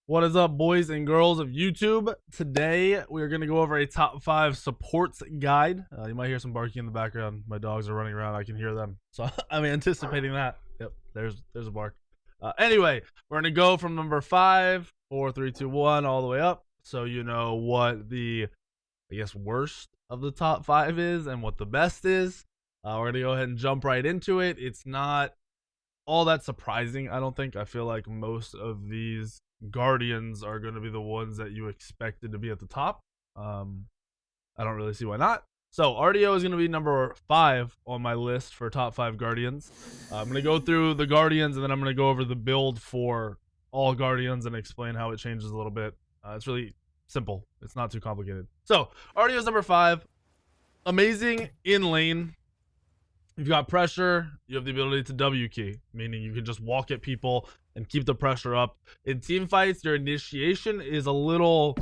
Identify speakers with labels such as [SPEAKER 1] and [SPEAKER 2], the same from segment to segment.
[SPEAKER 1] What is up, boys and girls of YouTube? Today, we are going to go over a top 5 supports guide. You might hear some barking in the background. My dogs are running around. I can hear them. So I'm anticipating that. Yep, there's a bark. Anyway, we're going to go from number 5, 4, 3, 2, 1, all the way up. So you know what the, I guess, worst of the top 5 is and what the best is. We're going to go ahead and jump right into it. It's not all that surprising, I don't think. I feel like most of these Guardians are going to be the ones that you expected to be at the top. I don't really see why not. So RDO is going to be number 5 on my list for top 5 Guardians. I'm going to go through the Guardians and then I'm going to go over the build for all Guardians and explain how it changes a little bit. It's really simple. It's not too complicated. So RDO is number 5. Amazing in lane. You've got pressure, you have the ability to W key, meaning you can just walk at people and keep the pressure up. In team fights, your initiation is a little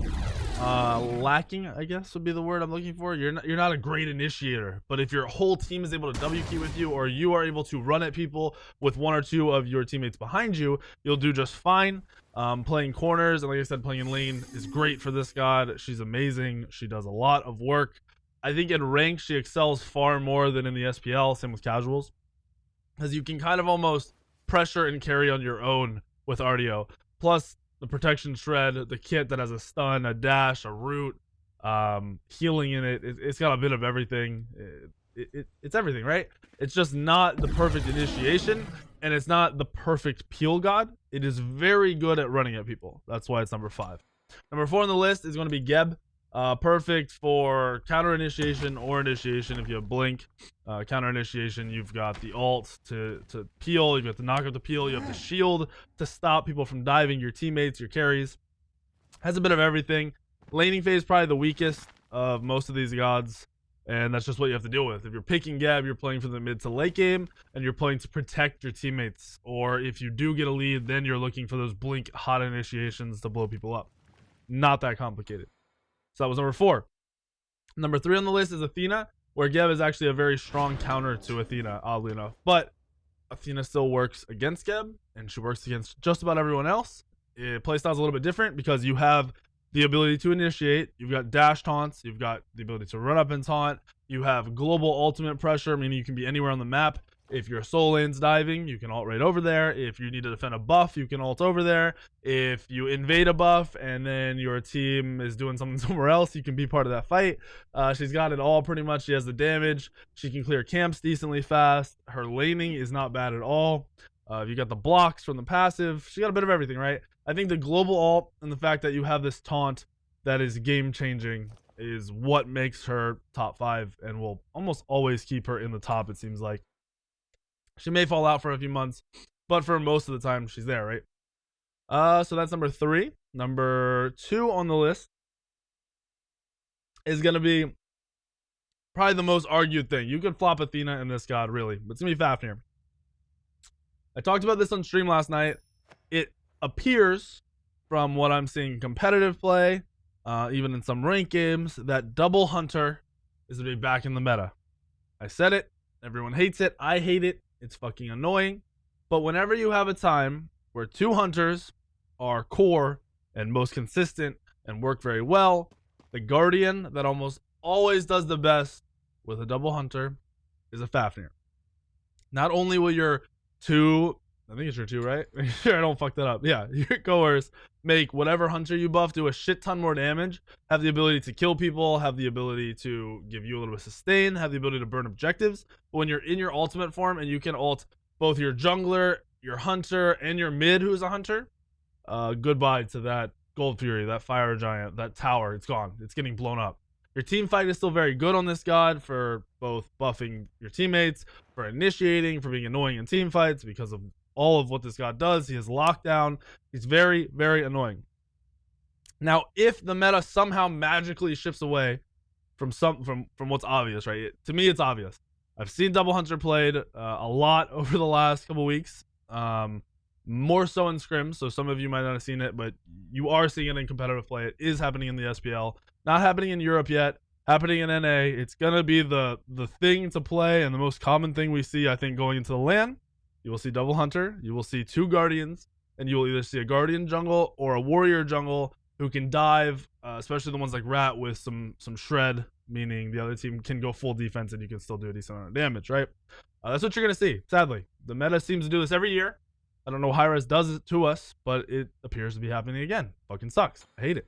[SPEAKER 1] lacking, I guess would be the word I'm looking for. You're not a great initiator, but if your whole team is able to W key with you, or you are able to run at people with 1 or 2 of your teammates behind you, you'll do just fine. Playing corners, and like I said, playing in lane is great for this god. She's amazing. She does a lot of work. I think in rank, she excels far more than in the SPL, same with casuals, because you can kind of almost pressure and carry on your own with RDO. Plus, the protection shred, the kit that has a stun, a dash, a root, healing in it. It's got a bit of everything. It's everything, right? It's just not the perfect initiation, and it's not the perfect peel god. It is very good at running at people. That's why it's number 5. Number 4 on the list is going to be Gabe. Perfect for counter initiation or initiation. If you have blink, counter initiation, you've got the ult to peel, you've got the knock up to peel, you have the shield to stop people from diving, your teammates, your carries. Has a bit of everything. Laning phase probably the weakest of most of these gods, and that's just what you have to deal with. If you're picking Gab, you're playing for the mid to late game, and you're playing to protect your teammates. Or if you do get a lead, then you're looking for those blink hot initiations to blow people up. Not that complicated. So that was number 4. Number 3 on the list is Athena, where Geb is actually a very strong counter to Athena, oddly enough. But Athena still works against Geb, and she works against just about everyone else. Playstyle's a little bit different because you have the ability to initiate, you've got dash taunts, you've got the ability to run up and taunt, you have global ultimate pressure, meaning you can be anywhere on the map. If your soul lane's diving, you can ult right over there. If you need to defend a buff, you can ult over there. If you invade a buff and then your team is doing something somewhere else, you can be part of that fight. She's got it all pretty much. She has the damage. She can clear camps decently fast. Her laning is not bad at all. You got the blocks from the passive. She got a bit of everything, right? I think the global ult and the fact that you have this taunt that is game changing is what makes her top 5 and will almost always keep her in the top, it seems like. She may fall out for a few months, but for most of the time, she's there, right? So that's number 3. Number 2 on the list is going to be probably the most argued thing. You could flop Athena in this god, really, but it's going to be Fafnir. I talked about this on stream last night. It appears, from what I'm seeing in competitive play, even in some ranked games, that double hunter is going to be back in the meta. I said it. Everyone hates it. I hate it. It's fucking annoying. But whenever you have a time where 2 hunters are core and most consistent and work very well, the Guardian that almost always does the best with a double hunter is a Fafnir. Not only will your 2, I think it's your 2, right? Make sure I don't fuck that up. Yeah, your goers make whatever hunter you buff do a shit ton more damage, have the ability to kill people, have the ability to give you a little bit of sustain, have the ability to burn objectives. But when you're in your ultimate form and you can ult both your jungler, your hunter, and your mid who's a hunter, goodbye to that Gold Fury, that Fire Giant, that tower. It's gone. It's getting blown up. Your team fight is still very good on this god for both buffing your teammates, for initiating, for being annoying in team fights because of all of what this god does. He has lockdown. He's very, very annoying. Now, if the meta somehow magically shifts away from what's obvious, right? To me, it's obvious. I've seen Double Hunter played a lot over the last couple weeks. More so in scrims, so some of you might not have seen it, but you are seeing it in competitive play. It is happening in the SPL. Not happening in Europe yet. Happening in NA. It's gonna be the thing to play and the most common thing we see, I think, going into the LAN. You will see Double Hunter. You will see 2 Guardians. and you will either see a guardian jungle or a warrior jungle who can dive, especially the ones like Rat with some shred, meaning the other team can go full defense and you can still do a decent amount of damage, right? That's what you're gonna see. Sadly, the meta seems to do this every year. I don't know how Hi-Rez does it to us, but it appears to be happening again. Fucking sucks. I hate it.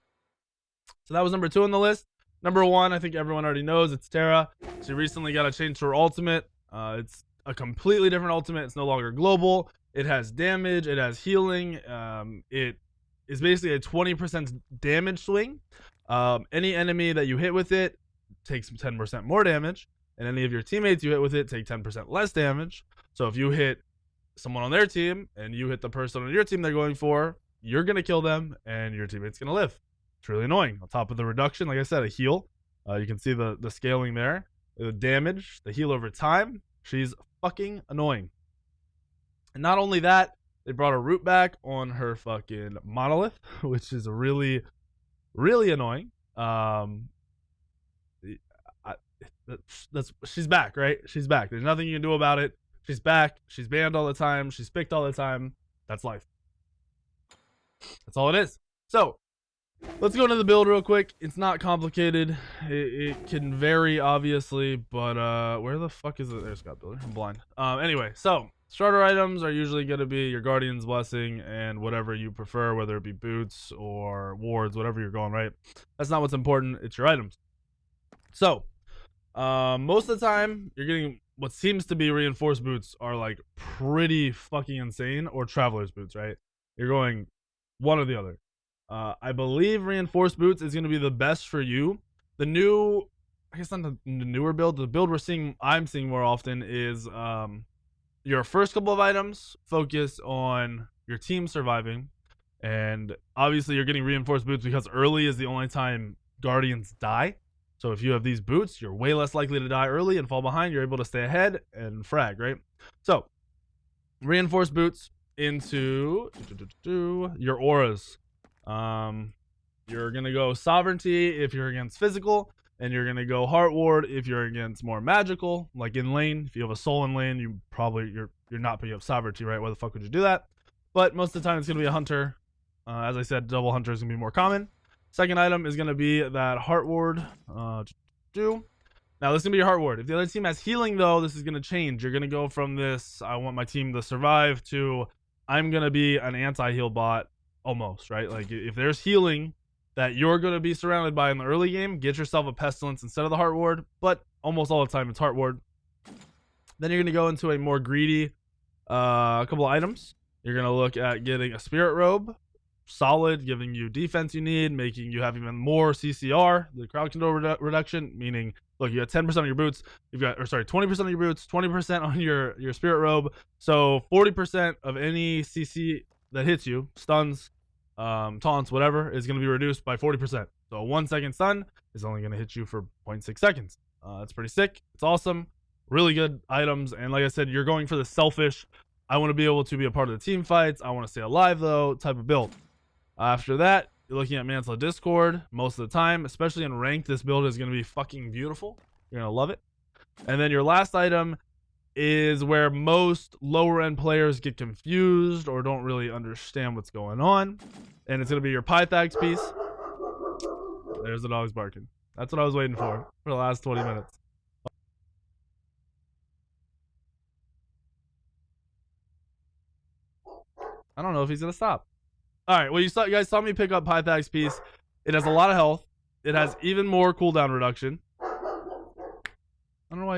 [SPEAKER 1] So that was number 2 on the list. Number 1, I think everyone already knows, it's Terra. She recently got a change to her ultimate. It's a completely different ultimate. It's no longer global. It has damage. It has healing. It is basically a 20% damage swing. Any enemy that you hit with it takes 10% more damage, and any of your teammates you hit with it take 10% less damage. So if you hit someone on their team and you hit the person on your team they're going for, you're going to kill them and your teammate's going to live. It's really annoying. On top of the reduction, like I said, a heal. You can see the scaling there. The damage, the heal over time. She's fucking annoying. And not only that, they brought a root back on her fucking monolith, which is really, really annoying. She's back, right? She's back. There's nothing you can do about it. She's back. She's banned all the time. She's picked all the time. That's life. That's all it is. So, let's go into the build real quick. It's not complicated. It can vary, obviously, but where the fuck is it? There's Scott Builder. I'm blind. Anyway, so starter items are usually going to be your Guardian's Blessing and whatever you prefer, whether it be boots or wards, whatever you're going, right? That's not what's important. It's your items. So, most of the time, you're getting what seems to be reinforced boots are like pretty fucking insane, or traveler's boots, right? You're going one or the other. I believe reinforced boots is going to be the best for you. The new, I guess not the newer build, the build I'm seeing more often is your first couple of items focus on your team surviving, and obviously you're getting reinforced boots because early is the only time guardians die. So if you have these boots, you're way less likely to die early and fall behind. You're able to stay ahead and frag, right? So reinforced boots into your auras. You're gonna go sovereignty if you're against physical, and you're gonna go heart ward if you're against more magical, like in lane. If you have a soul in lane, you're not picking up sovereignty, right? Why the fuck would you do that? But most of the time it's gonna be a hunter. As I said, double hunter is gonna be more common. Second item is gonna be that heart ward. Now this is gonna be your heart ward. If the other team has healing though, this is gonna change. You're gonna go from this, I want my team to survive, to I'm gonna be an anti-heal bot almost, right? Like if there's healing that you're gonna be surrounded by in the early game, get yourself a pestilence instead of the heart ward, but almost all the time it's heart ward. Then you're gonna go into a more greedy couple of items. You're gonna look at getting a spirit robe, solid, giving you defense you need, making you have even more CCR, the crowd control reduction, meaning look, you got 10% on your boots, 20% on your boots, 20% on your spirit robe, so 40% of any CC that hits you, stuns, taunts, whatever, is going to be reduced by 40%. So a 1 second stun is only going to hit you for 0.6 seconds. That's pretty sick. It's awesome. Really good items. And like I said, you're going for the selfish, I want to be able to be a part of the team fights, I want to stay alive though, type of build. After that, you're looking at Mantle of Discord most of the time, especially in ranked. This build is going to be fucking beautiful. You're going to love it. And then your last item is where most lower end players get confused or don't really understand what's going on. And it's going to be your Pythax piece. There's the dogs barking. That's what I was waiting for the last 20 minutes. I don't know if he's going to stop. All right, well, you guys saw me pick up Pythax piece. It has a lot of health. It has even more cooldown reduction. I don't know why.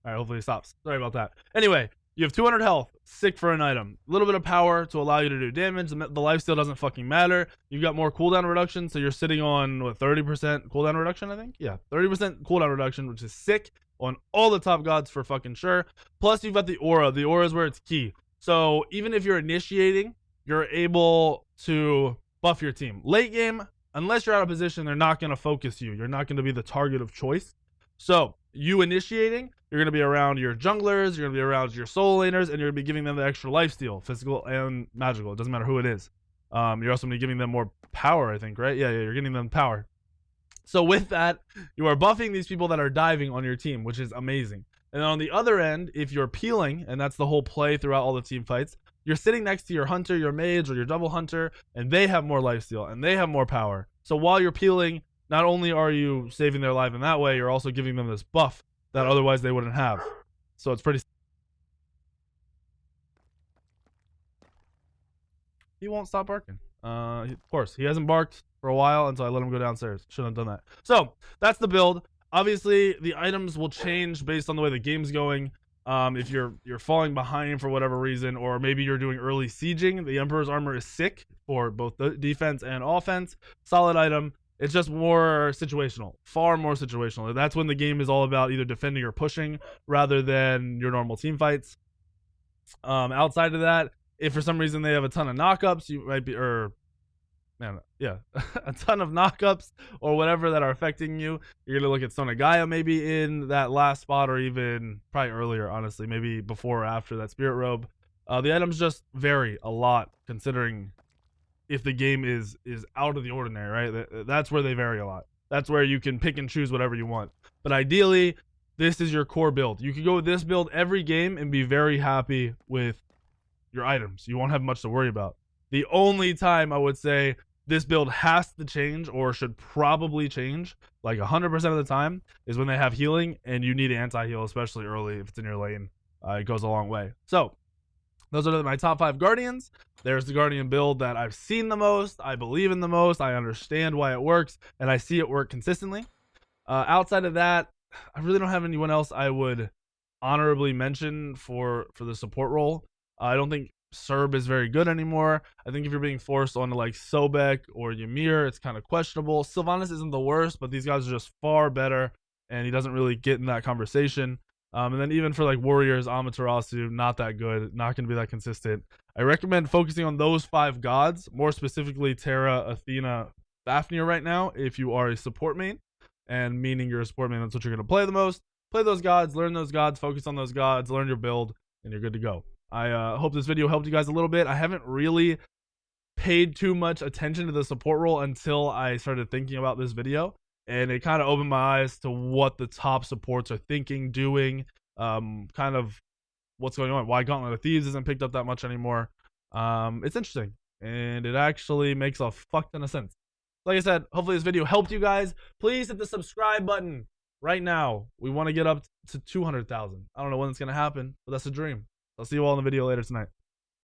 [SPEAKER 1] All right, hopefully it stops. Sorry about that. Anyway, you have 200 health. Sick for an item. A little bit of power to allow you to do damage. The lifesteal doesn't fucking matter. You've got more cooldown reduction, so you're sitting on, what, 30% cooldown reduction, I think? Yeah, 30% cooldown reduction, which is sick on all the top gods for fucking sure. Plus, you've got the aura. The aura is where it's key. So even if you're initiating, you're able to buff your team. Late game, unless you're out of position, they're not going to focus you. You're not going to be the target of choice. So you initiating, you're going to be around your junglers, you're going to be around your soul laners, and you're going to be giving them the extra lifesteal, physical and magical. It doesn't matter who it is. You're also going to be giving them more power, I think, right? Yeah, you're getting them power. So with that, you are buffing these people that are diving on your team, which is amazing. And then on the other end, if you're peeling, and that's the whole play throughout all the team fights, you're sitting next to your hunter, your mage, or your double hunter, and they have more lifesteal and they have more power. So while you're peeling, not only are you saving their life in that way, you're also giving them this buff that otherwise they wouldn't have. So it's pretty. He won't stop barking. Of course, he hasn't barked for a while until I let him go downstairs. Shouldn't have done that. So that's the build. Obviously, the items will change based on the way the game's going. If you're falling behind for whatever reason, or maybe you're doing early sieging, the Emperor's armor is sick for both the defense and offense. Solid item. It's just more situational, far more situational. That's when the game is all about either defending or pushing rather than your normal team fights. Outside of that, if for some reason they have a ton of knockups, you might be, or man, yeah, a ton of knockups or whatever that are affecting you, you're gonna look at Sonagaya maybe in that last spot, or even probably earlier, honestly, maybe before or after that Spirit Robe. The items just vary a lot considering if the game is out of the ordinary, right? That's where they vary a lot. That's where you can pick and choose whatever you want. But ideally, this is your core build. You can go with this build every game and be very happy with your items. You won't have much to worry about. The only time I would say this build has to change, or should probably change, like 100% of the time, is when they have healing and you need anti-heal, especially early if it's in your lane. It goes a long way. So those are my top 5 Guardians. There's the Guardian build that I've seen the most, I believe in the most, I understand why it works, and I see it work consistently. Outside of that, I really don't have anyone else I would honorably mention for the support role. I don't think Serb is very good anymore. I think if you're being forced onto like Sobek or Ymir, it's kind of questionable. Sylvanas isn't the worst, but these guys are just far better, and he doesn't really get in that conversation. And then even for like Warriors, Amaterasu, not that good, not going to be that consistent. I recommend focusing on those 5 gods, more specifically Terra, Athena, Fafnir right now, if you are a support main, and meaning you're a support main, that's what you're going to play the most. Play those gods, learn those gods, focus on those gods, learn your build, and you're good to go. I hope this video helped you guys a little bit. I haven't really paid too much attention to the support role until I started thinking about this video, and it kind of opened my eyes to what the top supports are thinking, doing, kind of what's going on, why Gauntlet of Thieves isn't picked up that much anymore. It's interesting, and it actually makes a fuck ton of sense. Like I said, hopefully this video helped you guys. Please hit the subscribe button right now. We want to get up to 200,000. I don't know when it's going to happen, but that's a dream. I'll see you all in the video later tonight.